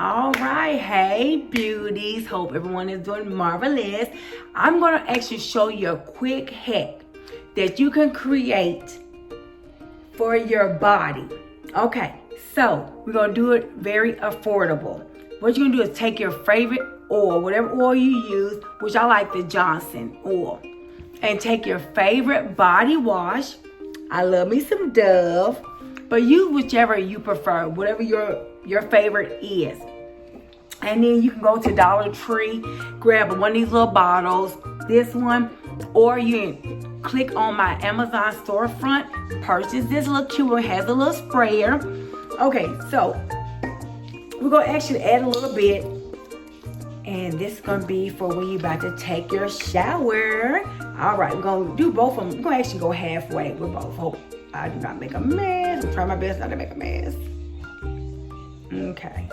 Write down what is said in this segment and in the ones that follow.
All right, hey beauties, hope everyone is doing marvelous. I'm going to actually show you a quick hack that you can create for your body. Okay, so we're going to do it very affordable. What you're going to do is take your favorite oil, whatever oil you use, which I like the Johnson oil, and take your favorite body wash. I love me some Dove, but use whichever you prefer, whatever your favorite is. And then you can go to Dollar Tree, grab one of these little bottles, this one, or you can click on my Amazon storefront, purchase this little cute one, has a little sprayer. Okay, so we're gonna actually add a little bit, and this is gonna be for when you're about to take your shower. All right, we're gonna do both of them. We're gonna actually go halfway with both. Hope I do not make a mess. I'm trying my best not to make a mess. Okay.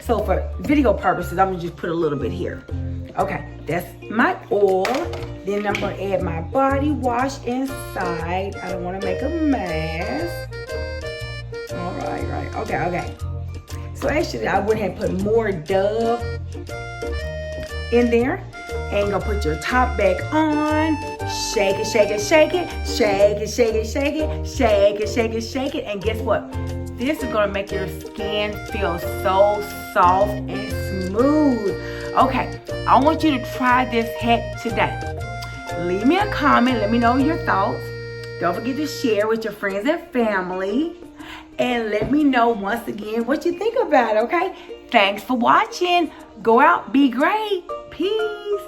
So for video purposes, I'm gonna just put a little bit here. Okay, that's my oil. Then I'm gonna add my body wash inside. I don't wanna make a mess. All right. Okay. So actually, I would have put more Dove in there. And you're gonna put your top back on. Shake it. And guess what? This is gonna make your skin feel so soft and smooth. Okay, I want you to try this hack today. Leave me a comment, let me know your thoughts. Don't forget to share with your friends and family. And let me know once again what you think about it, okay? Thanks for watching. Go out, be great. Peace.